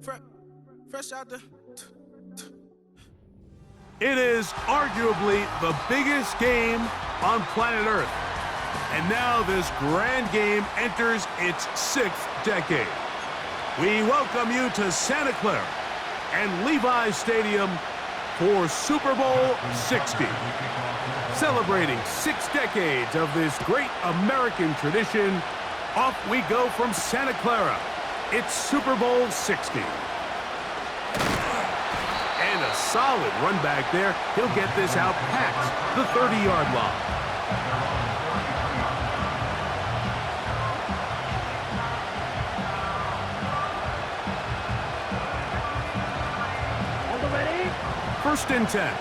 Fresh out the. It is arguably the biggest game on planet Earth. And now this grand game enters its 6th decade. We welcome you to Santa Clara and Levi's Stadium for Super Bowl 60. Celebrating 6 decades of this great American tradition, off we go from Santa Clara. It's Super Bowl 60. And a solid run back there. He'll get this out past the 30-yard line. Ready? 1st and 10.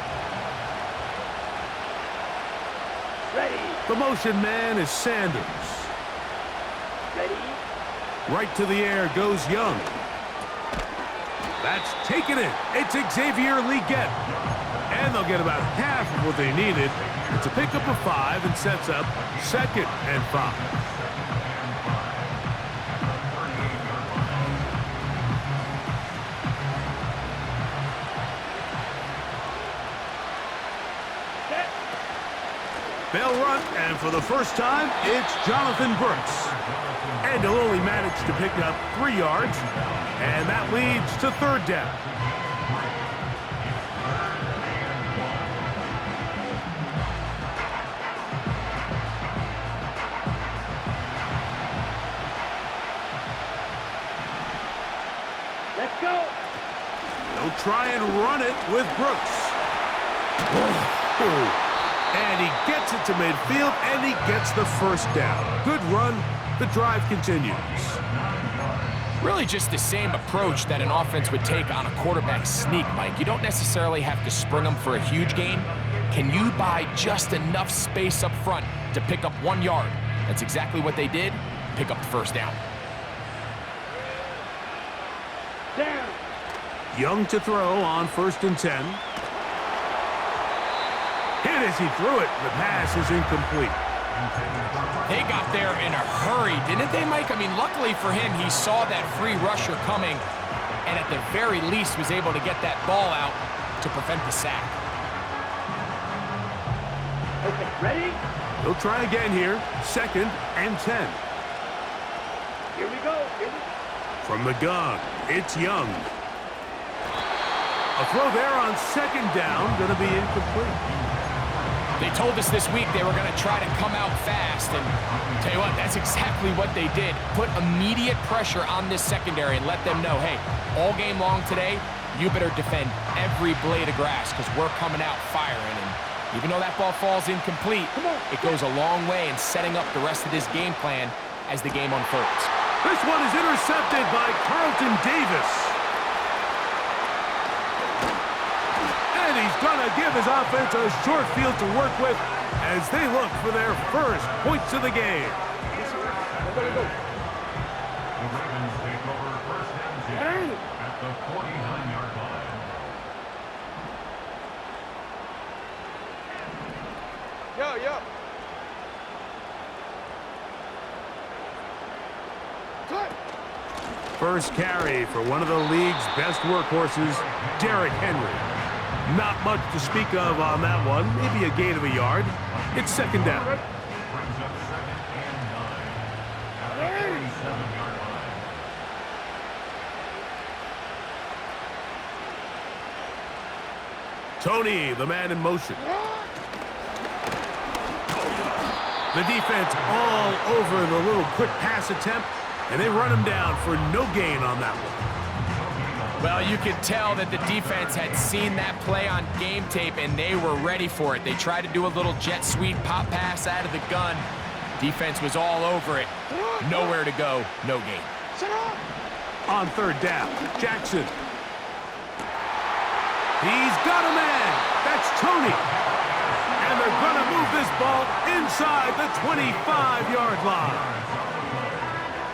Ready. The motion man is Sanders. Ready. Right to the air goes Young. That's taken it. It's Xavier Leggett. And they'll get about half of what they needed. It's a pickup of 5 and sets up 2nd and 5. They'll run, and for the first time, it's Jonathan Brooks. And he'll only manage to pick up 3 yards, and that leads to 3rd down. Let's go. They'll try and run it with Brooks. And he gets it to midfield, and he gets the 1st down. Good run. The drive continues. Really just the same approach that an offense would take on a quarterback sneak, Mike. You don't necessarily have to spring them for a huge gain. Can you buy just enough space up front to pick up 1 yard? That's exactly what they did. Pick up the 1st down. Down. Young to throw on 1st and 10. Hit as he threw it. The pass is incomplete. They got there in a hurry, didn't they, Mike? I mean, luckily for him, he saw that free rusher coming and at the very least was able to get that ball out to prevent the sack. Okay, ready? They'll try again here. 2nd and 10. Here we go. From the gun, it's Young. A throw there on 2nd down, going to be incomplete. They told us this week they were going to try to come out fast, and tell you what, that's exactly what they did. Put immediate pressure on this secondary and let them know, hey, all game long today, you better defend every blade of grass because we're coming out firing. And even though that ball falls incomplete, it goes a long way in setting up the rest of this game plan as the game unfolds. This one is intercepted by Carlton Davis. And he's going to give his offense a short field to work with as they look for their 1st points of the game. The Ravens take over 1st and 10 at the 49-yard line. Yo. First carry for one of the league's best workhorses, Derrick Henry. Not much to speak of on that one. Maybe a gain of a yard. It's 2nd down. Brings up 2nd and 9 at the 37-yard line. Tony, the man in motion. The defense all over the little quick pass attempt, and they run him down for no gain on that one. Well, you could tell that the defense had seen that play on game tape, and they were ready for it. They tried to do a little jet sweep pop pass out of the gun. Defense was all over it. Nowhere to go, no gain. On 3rd down, Jackson. He's got a man. That's Tony. And they're going to move this ball inside the 25-yard line.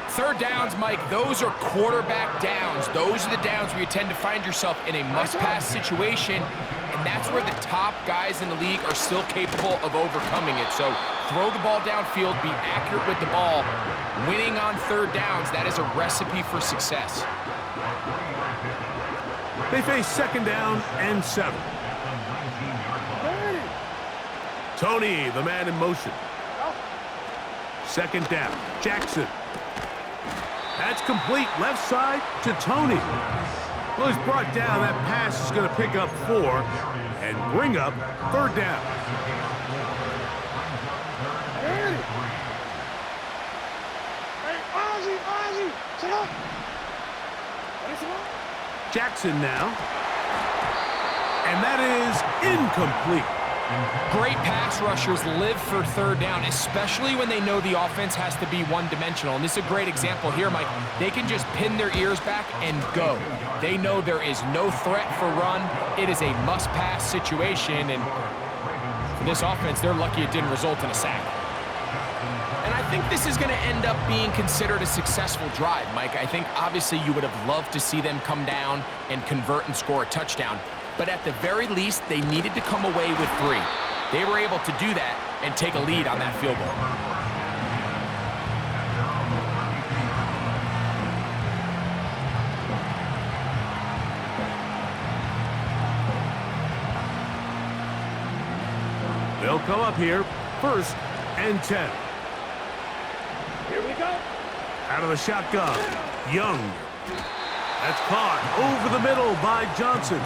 3rd downs, Mike, those are quarterback downs. Those are the downs where you tend to find yourself in a must-pass situation, and that's where the top guys in the league are still capable of overcoming it. So throw the ball downfield, be accurate with the ball, Winning on third downs, that is a recipe for success. They face second down and 7. Tony, the man in motion. Second down, Jackson. That's complete left side to Tony. Well, he's brought down. That pass is going to pick up 4 and bring up third down. Jackson now. And that is incomplete. Great pass rushers live for third down, especially when they know the offense has to be one-dimensional. And this is a great example here, Mike. They can just pin their ears back and go. They know there is no threat for run. It is a must-pass situation, and for this offense, they're lucky it didn't result in a sack. And I think this is going to end up being considered a successful drive, Mike. I think obviously you would have loved to see them come down and convert and score a touchdown. But at the very least, they needed to come away with 3. They were able to do that and take a lead on that field goal. They'll come up here, 1st and 10. Here we go. Out of the shotgun, Young. That's caught over the middle by Johnson.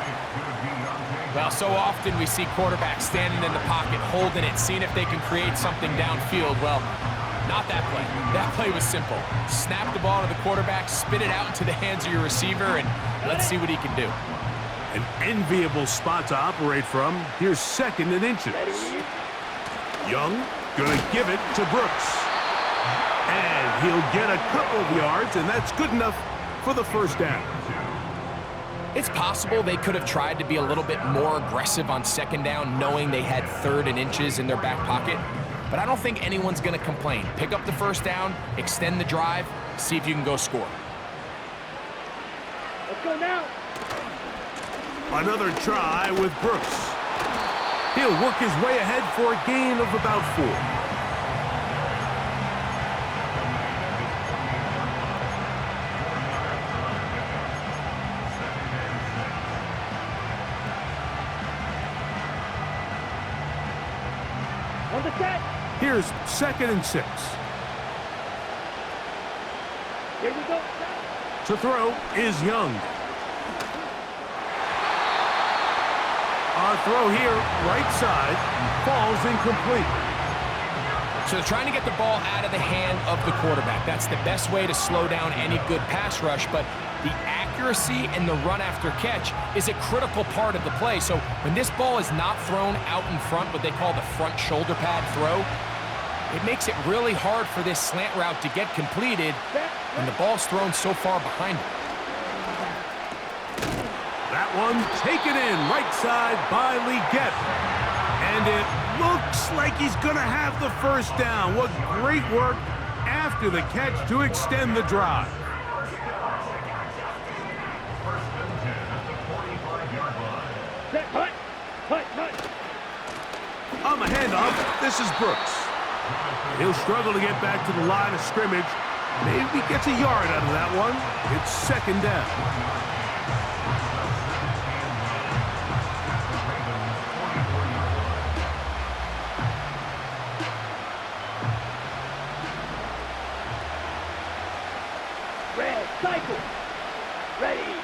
Well, so often we see quarterbacks standing in the pocket, holding it, seeing if they can create something downfield. Well, not that play. That play was simple. Snap the ball to the quarterback, spit it out into the hands of your receiver, and let's see what he can do. An enviable spot to operate from. Here's 2nd and inches. Young gonna give it to Brooks. And he'll get a couple of yards, and that's good enough for the first down. It's possible they could have tried to be a little bit more aggressive on second down, knowing they had 3rd and inches in their back pocket. But I don't think anyone's going to complain. Pick up the first down, extend the drive, see if you can go score. Let's go now. Another try with Brooks. He'll work his way ahead for a gain of about 4. On the set. Here's 2nd and 6. Here we go. To throw is Young. Our throw here, right side, falls incomplete. So they're trying to get the ball out of the hand of the quarterback. That's the best way to slow down any good pass rush, but the accuracy and the run after catch is a critical part of the play. So when this ball is not thrown out in front, what they call the front shoulder pad throw, it makes it really hard for this slant route to get completed when the ball's thrown so far behind it. That one taken in right side by Leggett. And it looks like he's going to have the first down. What great work after the catch to extend the drive. Set, hut, hut, hut. On the handoff, this is Brooks. He'll struggle to get back to the line of scrimmage. Maybe he gets a yard out of that one. It's 2nd down. Red, cycle. Ready.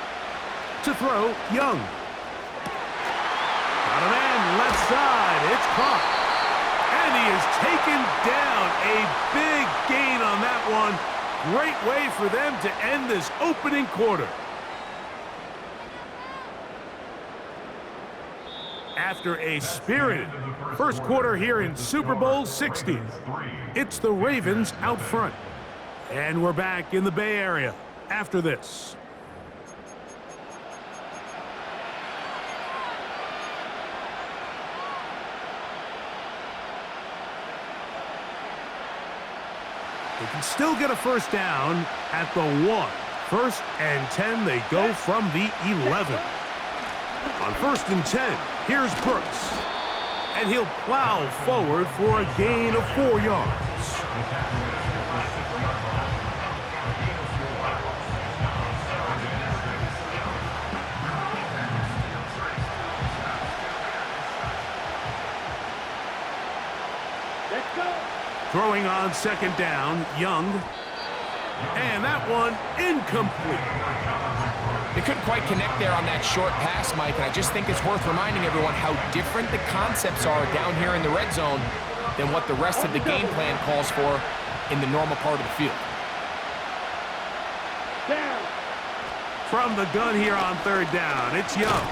To throw, Young. Got a man left side. It's caught. And he is taken down. A big gain on that one. Great way for them to end this opening quarter. After a spirited first quarter here in Super Bowl 60, it's the Ravens out front. And we're back in the Bay Area after this. They can still get a first down at the 1. 1st and 10, they go from the 11. On 1st and 10, here's Brooks. And he'll plow forward for a gain of 4 yards. Throwing on second down, Young. And that one incomplete. They couldn't quite connect there on that short pass, Mike, and I just think it's worth reminding everyone how different the concepts are down here in the red zone than what the rest of the game plan calls for in the normal part of the field. Down. From the gun here on third down, it's Young.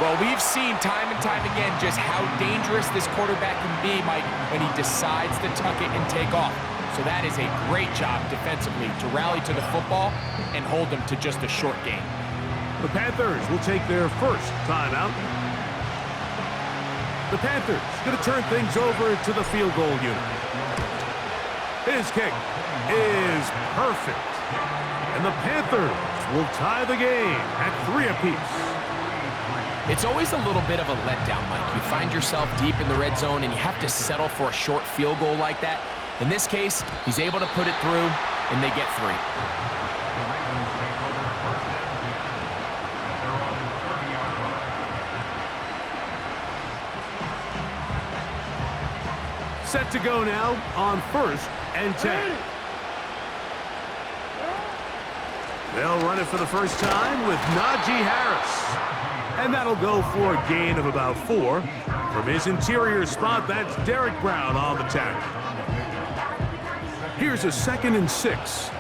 Well, we've seen time and time again just how dangerous this quarterback can be, Mike, when he decides to tuck it and take off. So that is a great job defensively to rally to the football and hold them to just a short game. The Panthers will take their first timeout. The Panthers going to turn things over to the field goal unit. His kick is perfect. And the Panthers will tie the game at 3 apiece. It's always a little bit of a letdown, Mike. You find yourself deep in the red zone and you have to settle for a short field goal like that. In this case, he's able to put it through, and they get 3. Set to go now on 1st and 10. They'll run it for the first time with Najee Harris. And that'll go for a gain of about 4. From his interior spot, that's Derek Brown on the tackle. Here's a 2nd and 6.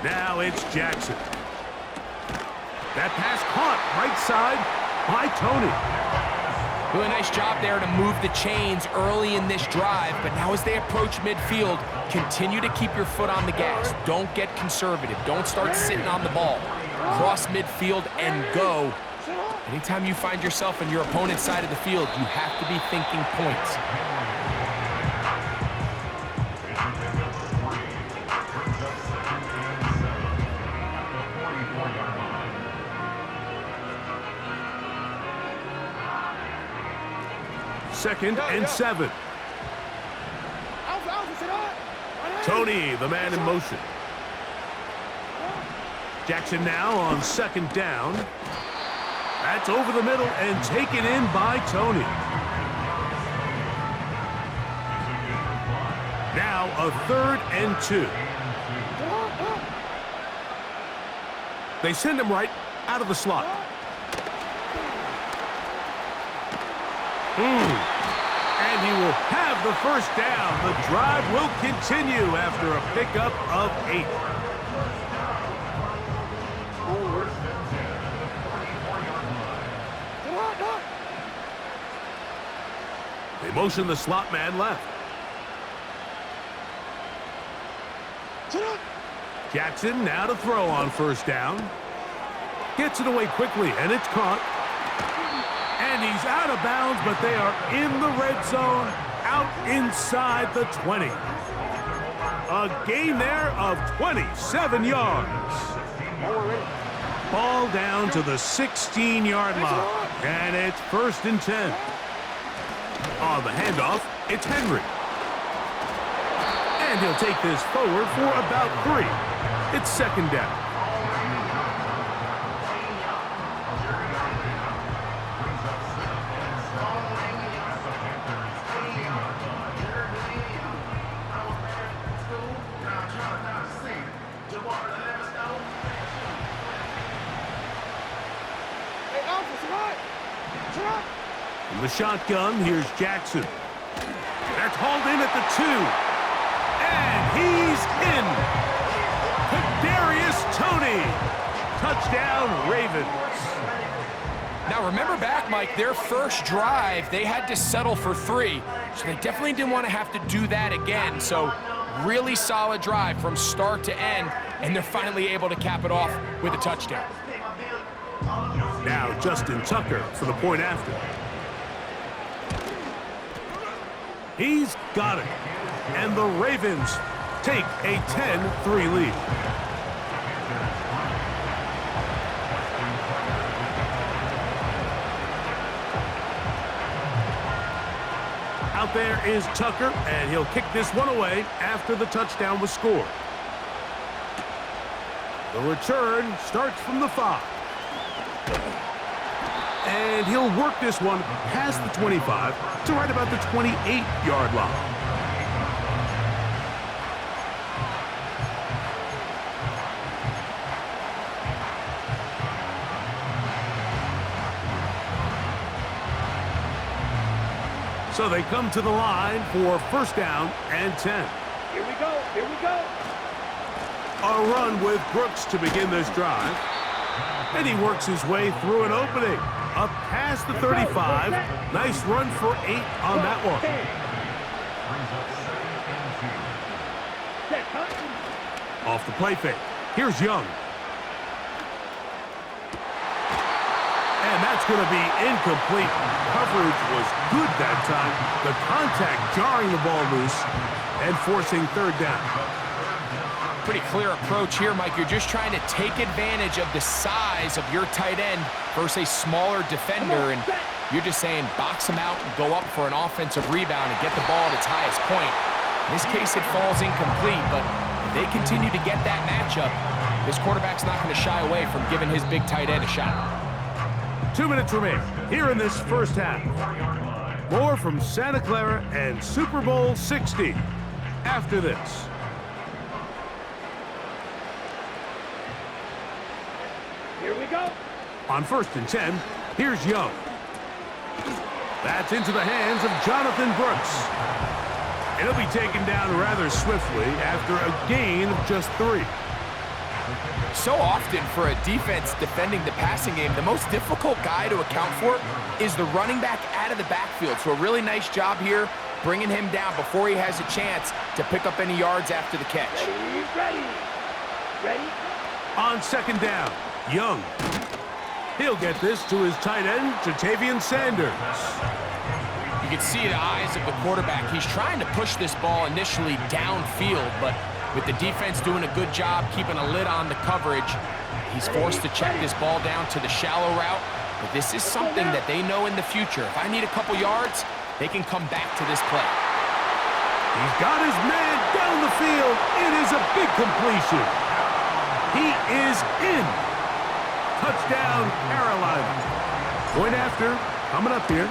Now it's Jackson. That pass caught right side by Tony. Really nice job there to move the chains early in this drive, but now as they approach midfield, continue to keep your foot on the gas. Don't get conservative. Don't start sitting on the ball. Cross midfield and go. Anytime you find yourself on your opponent's side of the field, you have to be thinking points. Second and 7. Tony, the man in motion. Jackson now on 2nd down. That's over the middle and taken in by Tony. Now a 3rd and 2. They send him right out of the slot. And he will have the first down. The drive will continue after a pickup of 8. They motion the slot man left. Jackson now to throw on 1st down. Gets it away quickly, and it's caught. And he's out of bounds, but they are in the red zone, out inside the 20. A gain there of 27 yards. Ball down to the 16-yard line, and it's 1st and 10. On the handoff, it's Henry. And he'll take this forward for about 3. It's 2nd down. From the shotgun, here's Jackson. That's hauled in at the 2. And he's in. Kadarius Toney. Touchdown, Ravens. Now remember back, Mike, their first drive, they had to settle for 3. So they definitely didn't want to have to do that again. So really solid drive from start to end. And they're finally able to cap it off with a touchdown. Now Justin Tucker for the point after. He's got it. And the Ravens take a 10-3 lead. Out there is Tucker, and he'll kick this one away after the touchdown was scored. The return starts from the 5. And he'll work this one past the 25 to right about the 28-yard line. So they come to the line for first down and 10. Here we go. Here we go. A run with Brooks to begin this drive. And he works his way through an opening. Up past the 35. Nice run for 8 on that one. Off the play fake. Here's Young. And that's going to be incomplete. Coverage was good that time. The contact jarring the ball loose and forcing third down. Pretty clear approach here, Mike. You're just trying to take advantage of the size of your tight end versus a smaller defender, and you're just saying box him out and go up for an offensive rebound and get the ball at its highest point. In this case, it falls incomplete, but if they continue to get that matchup, this quarterback's not going to shy away from giving his big tight end a shot. 2 minutes remain here in this first half. More from Santa Clara and Super Bowl 60 after this. Here we go. On first and 10, here's Young. That's into the hands of Jonathan Brooks. And he'll be taken down rather swiftly after a gain of just 3. So often for a defense defending the passing game, the most difficult guy to account for is the running back out of the backfield. So a really nice job here bringing him down before he has a chance to pick up any yards after the catch. Ready? On second down, Young. He'll get this to his tight end, Jatavian Sanders. You can see the eyes of the quarterback. He's trying to push this ball initially downfield, but with the defense doing a good job keeping a lid on the coverage, he's forced to check this ball down to the shallow route. But this is something that they know in the future. If I need a couple yards, they can come back to this play. He's got his man down the field. It is a big completion. He is in. Touchdown, Carolina. Point after, coming up here.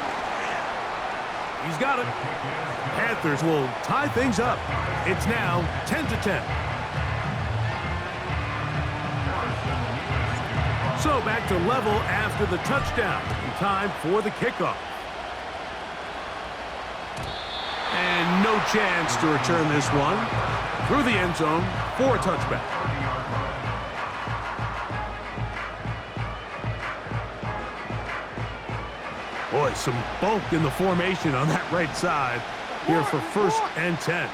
He's got it. Panthers will tie things up. It's now 10-10. So back to level after the touchdown. In time for the kickoff. And no chance to return this one through the end zone for a touchback. Boy, some bulk in the formation on that right side here for first and 10.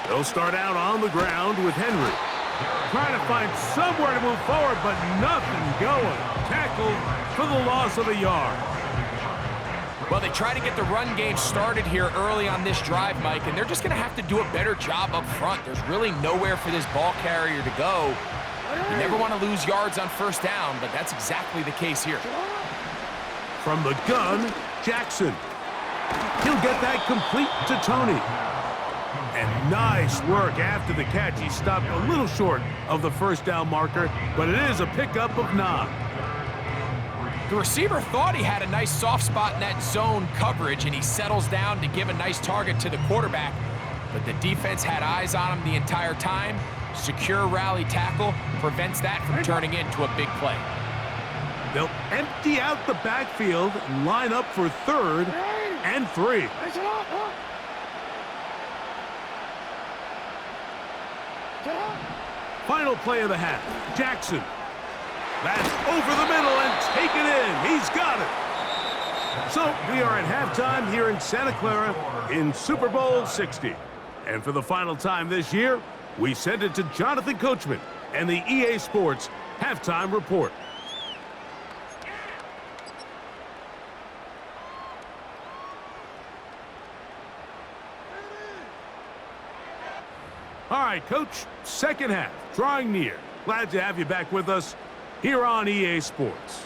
They'll start out on the ground with Henry. Trying to find somewhere to move forward, but nothing going. Tackled for the loss of a yard. Well, they try to get the run game started here early on this drive, Mike, and they're just going to have to do a better job up front. There's really nowhere for this ball carrier to go. You never want to lose yards on first down, but that's exactly the case here. From the gun, Jackson. He'll get that complete to Tony. And nice work after the catch. He stopped a little short of the first down marker, but it is a pickup of 9. The receiver thought he had a nice soft spot in that zone coverage, and he settles down to give a nice target to the quarterback. But the defense had eyes on him the entire time. Secure rally tackle prevents that from turning into a big play. They'll empty out the backfield and line up for third and 3. Final play of the half. Jackson. That's over the middle and taken in. He's got it. So we are at halftime here in Santa Clara in Super Bowl 60. And for the final time this year, we send it to Jonathan Coachman and the EA Sports Halftime Report. All right, Coach, second half, drawing near. Glad to have you back with us here on EA Sports.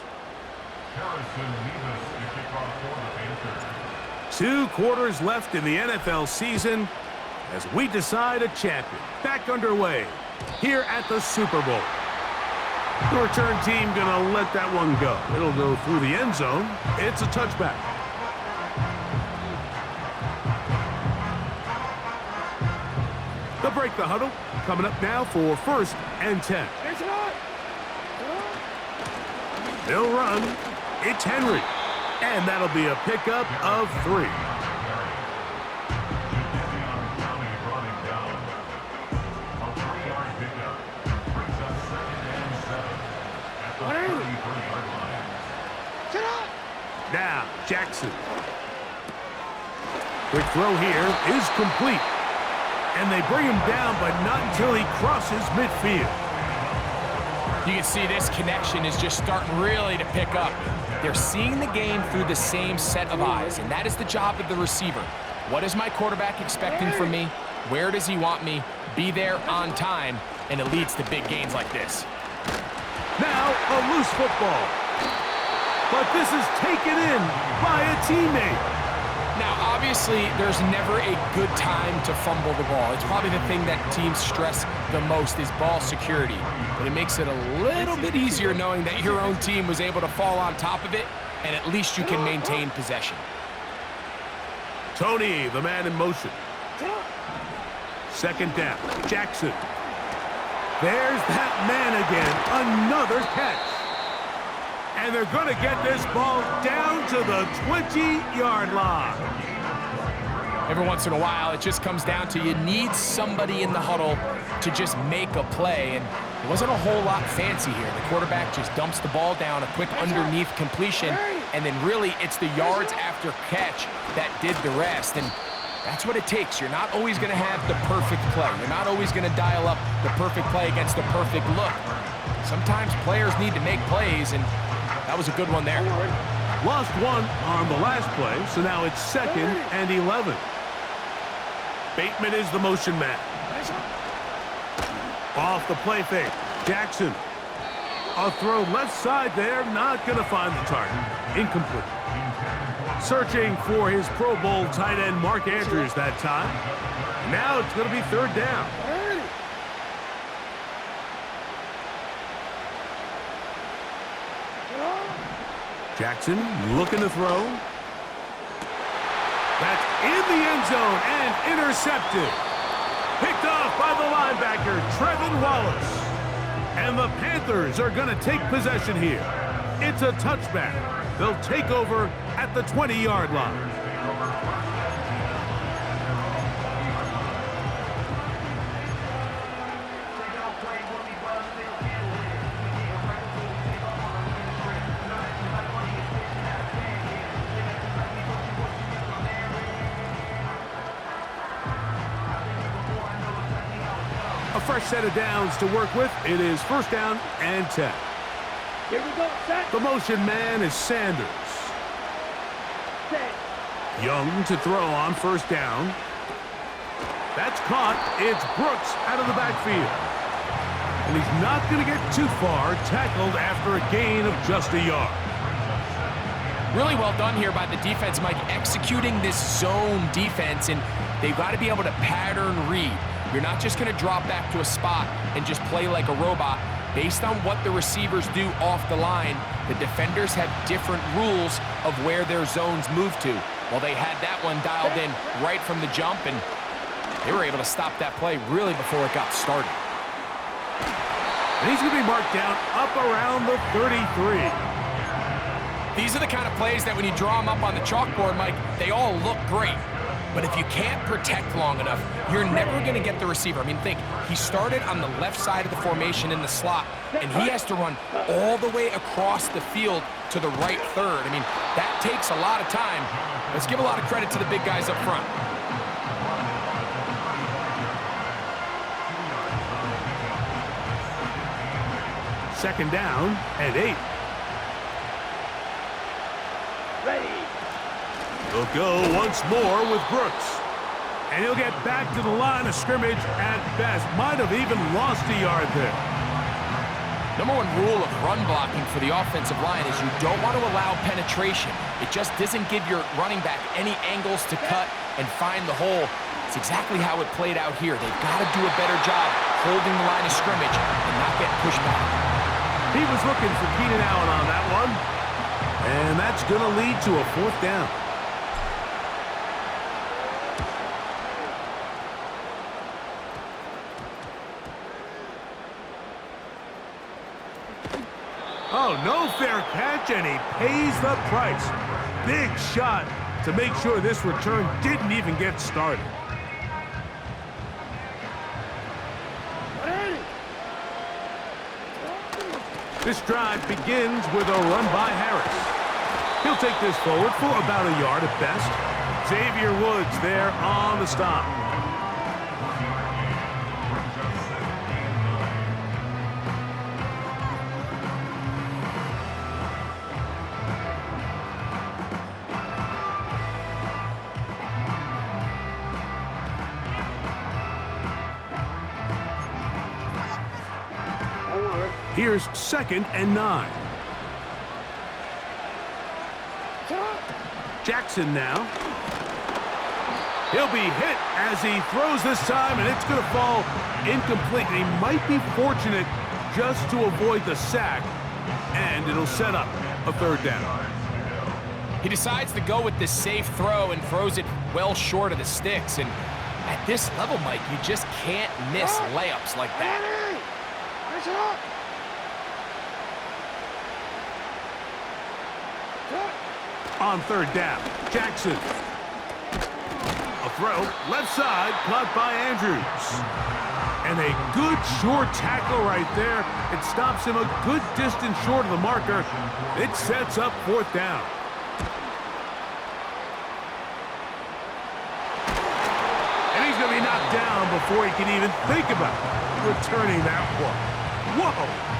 2 quarters left in the NFL season as we decide a champion. Back underway here at the Super Bowl. The return team gonna let that one go. It'll go through the end zone. It's a touchback. They'll break the huddle. Coming up now for 1st and 10. They'll run. It's Henry. And that'll be a pickup of 3. Now, Jackson. Quick throw here is complete. And they bring him down, but not until he crosses midfield. You can see this connection is just starting really to pick up. They're seeing the game through the same set of eyes, and that is the job of the receiver. What is my quarterback expecting from me? Where does he want me? Be there on time, and it leads to big gains like this. Now a loose football. But this is taken in by a teammate. Now, obviously, there's never a good time to fumble the ball. It's probably the thing that teams stress the most is ball security. But it makes it a little bit easier knowing that your own team was able to fall on top of it, and at least you can maintain possession. Tony, the man in motion. 2nd down, Jackson. There's that man again, another catch. And they're going to get this ball down to the 20-yard line. Every once in a while, it just comes down to you need somebody in the huddle to just make a play. And it wasn't a whole lot fancy here. The quarterback just dumps the ball down, a quick underneath completion, and then really it's the yards after catch that did the rest. And that's what it takes. You're not always going to have the perfect play. You're not always going to dial up the perfect play against the perfect look. Sometimes players need to make plays, and that was a good one there. Lost one on the last play, so now it's 2nd and 11. Bateman is the motion man. Off the play fake. Jackson. A throw left side there, not going to find the target. Incomplete. Searching for his Pro Bowl tight end Mark Andrews that time. Now it's going to be 3rd down. Jackson looking to throw. That's in the end zone and intercepted. Picked off by the linebacker, Trevin Wallace. And the Panthers are going to take possession here. It's a touchback. They'll take over at the 20-yard line. A fresh set of downs to work with. It is 1st down and 10. Here we go, set. The motion man is Sanders. Set. Young to throw on 1st down. That's caught. It's Brooks out of the backfield. And he's not going to get too far. Tackled after a gain of just a yard. Really well done here by the defense, Mike, executing this zone defense, and they've got to be able to pattern read. You're not just going to drop back to a spot and just play like a robot. Based on what the receivers do off the line, the defenders have different rules of where their zones move to. Well, they had that one dialed in right from the jump, and they were able to stop that play really before it got started. And he's going to be marked down up around the 33. These are the kind of plays that when you draw them up on the chalkboard, Mike, they all look great. But if you can't protect long enough, you're never going to get the receiver. I mean, think, he started on the left side of the formation in the slot, and he has to run all the way across the field to the right third. I mean, that takes a lot of time. Let's give a lot of credit to the big guys up front. Second down and 8. Ready. He'll go once more with Brooks. And he'll get back to the line of scrimmage at best. Might have even lost a yard there. Number one rule of run blocking for the offensive line is you don't want to allow penetration. It just doesn't give your running back any angles to cut and find the hole. It's exactly how it played out here. They've got to do a better job holding the line of scrimmage and not getting pushed back. He was looking for Keenan Allen on that one. And that's going to lead to a 4th down. Oh, no fair catch, and he pays the price. Big shot to make sure this return didn't even get started. This drive begins with a run by Harris. He'll take this forward for about a yard at best. Xavier Woods there on the stop. Here's 2nd and 9. Jackson now. He'll be hit as he throws this time, and it's going to fall incomplete. He might be fortunate just to avoid the sack, and it'll set up a 3rd down. He decides to go with this safe throw and throws it well short of the sticks. And at this level, Mike, you just can't miss layups like that. On 3rd down, Jackson. A throw, left side, caught by Andrews. And a good short tackle right there. It stops him a good distance short of the marker. It sets up 4th down. And he's going to be knocked down before he can even think about returning that one. Whoa!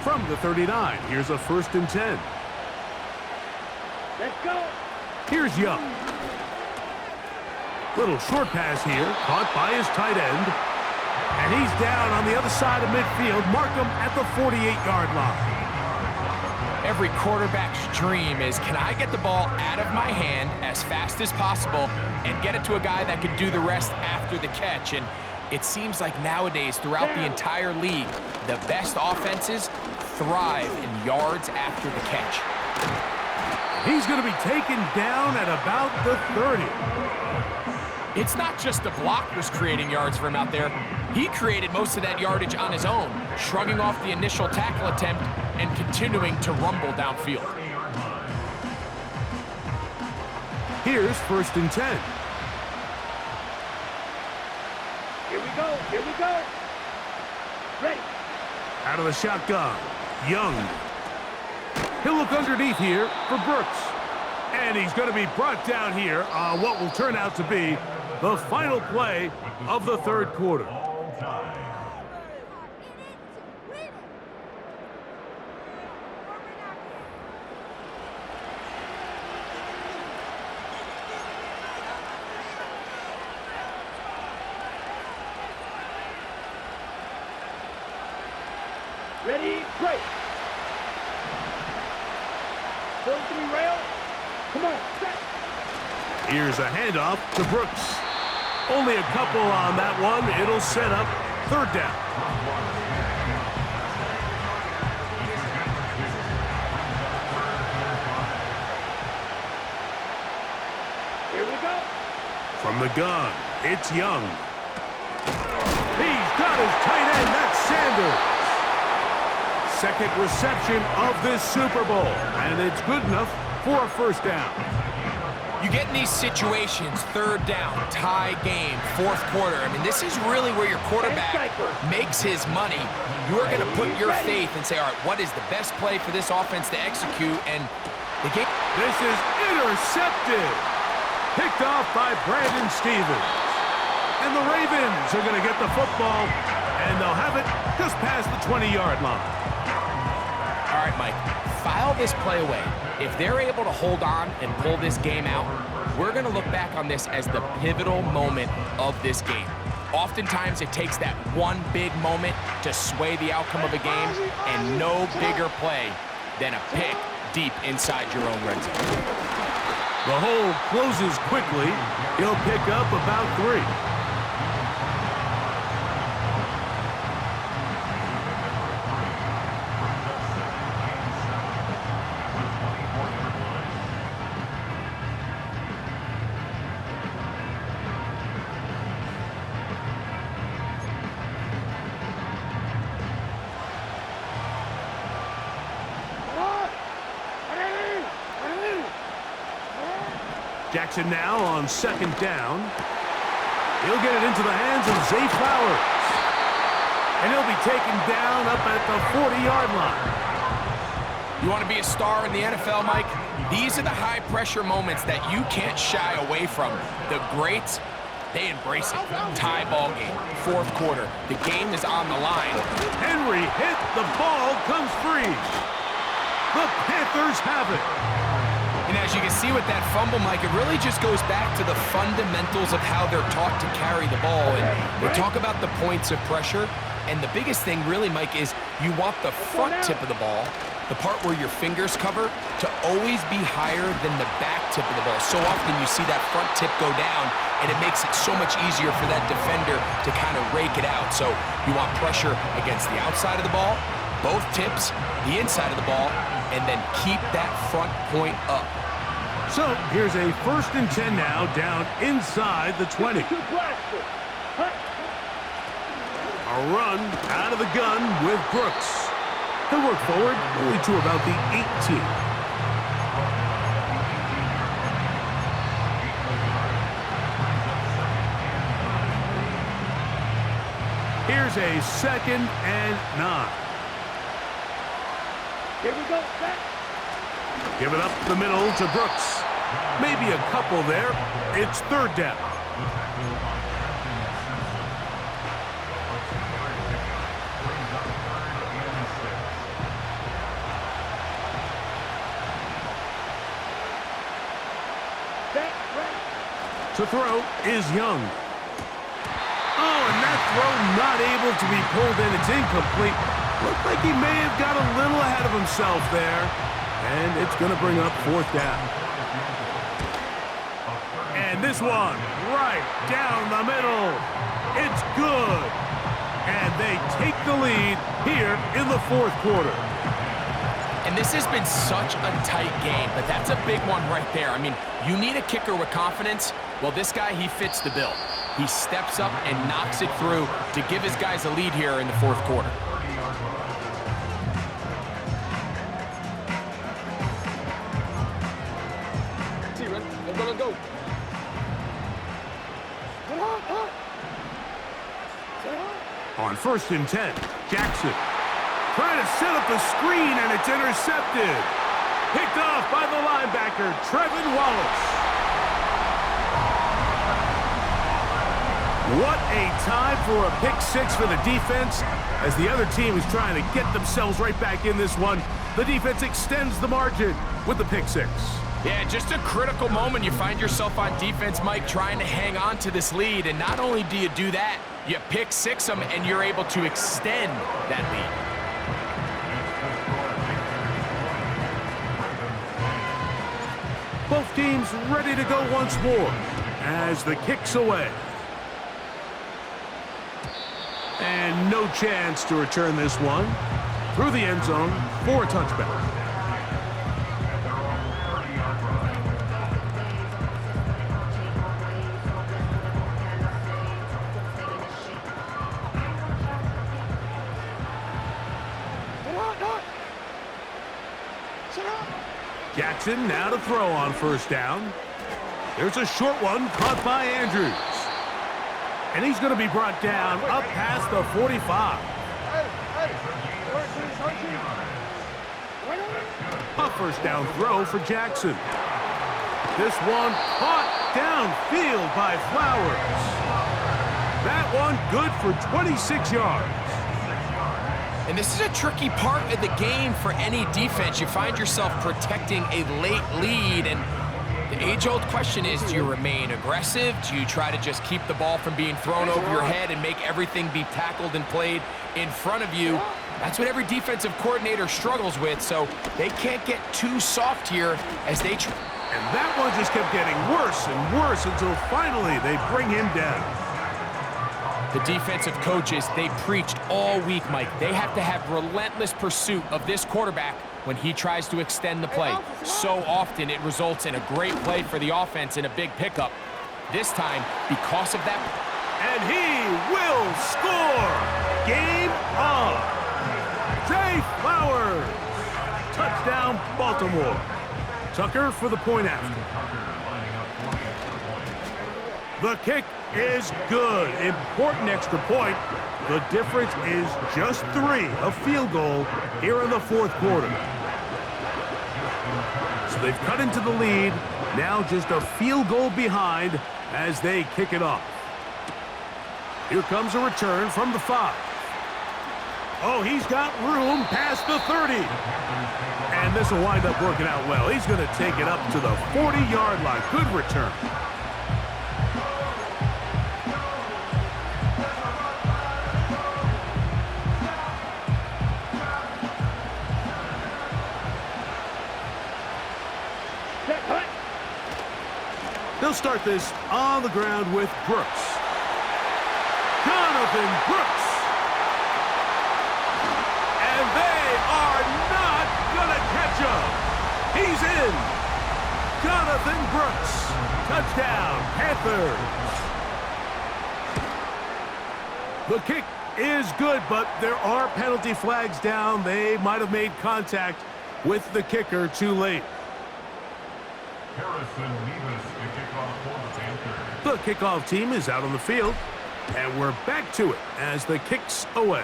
From the 39, here's a 1st and 10. Let's go. Here's Young. Little short pass here, caught by his tight end. And he's down on the other side of midfield. Mark him at the 48-yard line. Every quarterback's dream is, can I get the ball out of my hand as fast as possible and get it to a guy that can do the rest after the catch? And it seems like nowadays, throughout the entire league, the best offenses thrive in yards after the catch. He's going to be taken down at about the 30. It's not just the blockers creating yards for him out there. He created most of that yardage on his own, shrugging off the initial tackle attempt and continuing to rumble downfield. Here's 1st and 10. Here we go. Here we go. Ready. Out of the shotgun, Young. He'll look underneath here for Brooks. And he's going to be brought down here on what will turn out to be the final play of the 3rd quarter. Ready, break. Still 3 rail. Come on, set. Here's a handoff to Brooks. Only a couple on that one. It'll set up 3rd down. Here we go. From the gun, it's Young. He's got his tight end. That's Sanders. 2nd reception of this Super Bowl, and it's good enough for a 1st down. You get in these situations, 3rd down, tie game, 4th quarter. I mean, this is really where your quarterback makes his money. You're going to put your faith and say, all right, what is the best play for this offense to execute? And the game. This is intercepted. Picked off by Brandon Stevens. And the Ravens are going to get the football, and they'll have it just past the 20-yard line. All right, Mike, file this play away. If they're able to hold on and pull this game out, we're going to look back on this as the pivotal moment of this game. Oftentimes, it takes that one big moment to sway the outcome of a game, and no bigger play than a pick deep inside your own red zone. The hole closes quickly. He'll pick up about 3. Jackson now on 2nd down. He'll get it into the hands of Zay Flowers. And he'll be taken down up at the 40-yard line. You want to be a star in the NFL, Mike? These are the high-pressure moments that you can't shy away from. The greats, they embrace it. Tie ball game, 4th quarter. The game is on the line. Henry hit. The ball comes free. The Panthers have it. And as you can see with that fumble, Mike, it really just goes back to the fundamentals of how they're taught to carry the ball. And we talk about the points of pressure. And the biggest thing really, Mike, is you want the front tip of the ball, the part where your fingers cover, to always be higher than the back tip of the ball. So often you see that front tip go down, and it makes it so much easier for that defender to kind of rake it out. So you want pressure against the outside of the ball, both tips, the inside of the ball, and then keep that front point up. So here's a 1st and 10 now, down inside the 20. A run out of the gun with Brooks. He'll work forward only to about the 18. Here's a 2nd and 9. Here we go, set. Give it up the middle to Brooks. Maybe a couple there. It's 3rd down. Set, ready. To throw is Young. Oh, and that throw not able to be pulled in. It's incomplete. Looked like he may have got a little ahead of himself there. And it's going to bring up 4th down. And this one, right down the middle. It's good. And they take the lead here in the 4th quarter. And this has been such a tight game, but that's a big one right there. I mean, you need a kicker with confidence. Well, this guy, he fits the bill. He steps up and knocks it through to give his guys a lead here in the 4th quarter. Let's go. On 1st and 10, Jackson trying to set up the screen, and it's intercepted. Picked off by the linebacker, Trevin Wallace. What a time for a pick 6 for the defense. As the other team is trying to get themselves right back in this one, the defense extends the margin with the pick 6. Yeah, just a critical moment. You find yourself on defense, Mike, trying to hang on to this lead. And not only do you do that, you pick 6 them, and you're able to extend that lead. Both teams ready to go once more as the kick's away. And no chance to return this one through the end zone for a touchback. Jackson now to throw on 1st down. There's a short one caught by Andrews. And he's going to be brought down up past the 45. A 1st down throw for Jackson. This one caught downfield by Flowers. That one good for 26 yards. And this is a tricky part of the game for any defense. You find yourself protecting a late lead, and the age-old question is, do you remain aggressive? Do you try to just keep the ball from being thrown over your head and make everything be tackled and played in front of you? That's what every defensive coordinator struggles with, so they can't get too soft here as they try. And that one just kept getting worse and worse until finally they bring him down. The defensive coaches, they preached all week, Mike. They have to have relentless pursuit of this quarterback when he tries to extend the play. So often it results in a great play for the offense and a big pickup. This time, because of that... And he will score! Game on! Zay Flowers! Touchdown, Baltimore. Tucker for the point after. The kick is good. Important extra point. The difference is just 3, a field goal here in the fourth quarter. So they've cut into the lead. Now just a field goal behind as they kick it off. Here comes a return from the 5. Oh, he's got room past the 30. And this will wind up working out well. He's going to take it up to the 40-yard line. Good return. They'll start this on the ground with Brooks. Jonathan Brooks. And they are not going to catch him. He's in. Jonathan Brooks. Touchdown, Panthers. The kick is good, but there are penalty flags down. They might have made contact with the kicker too late. The kickoff team is out on the field, and we're back to it as the kick's away.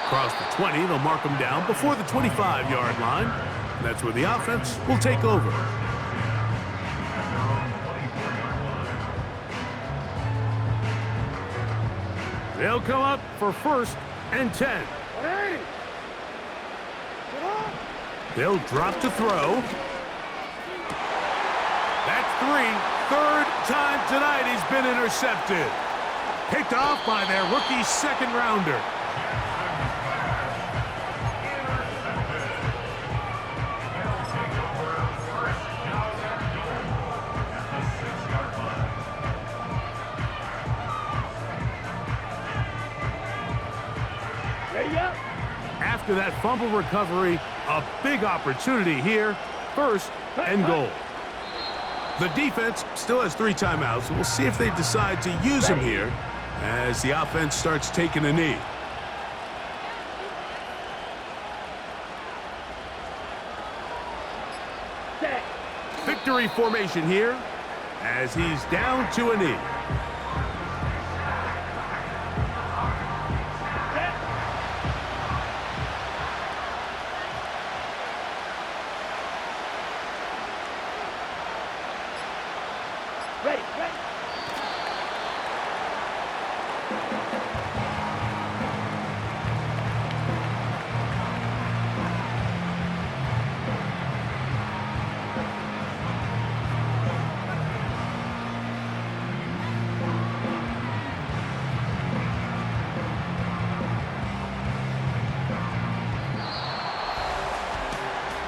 Across the 20, they'll mark them down before the 25-yard line. That's where the offense will take over. They'll come up for 1st and 10. They'll drop to throw. That's 3. Third time tonight he's been intercepted. Picked off by their rookie second-rounder. After that fumble recovery, a big opportunity here. 1st and goal. The defense still has 3 timeouts. We'll see if they decide to use them here as the offense starts taking a knee. Victory formation here as he's down to a knee.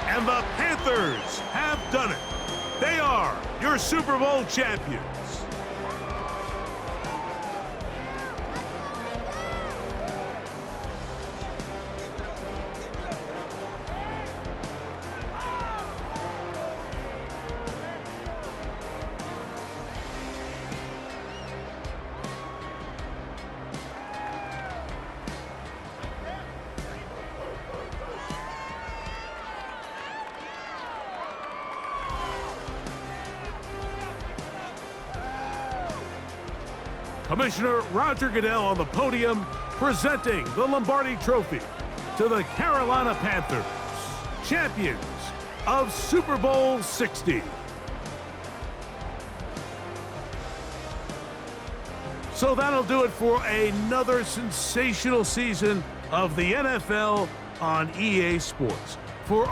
And the Panthers have done it. They are your Super Bowl champions. Commissioner Roger Goodell on the podium presenting the Lombardi Trophy to the Carolina Panthers, champions of Super Bowl 60. So that'll do it for another sensational season of the NFL on EA Sports. For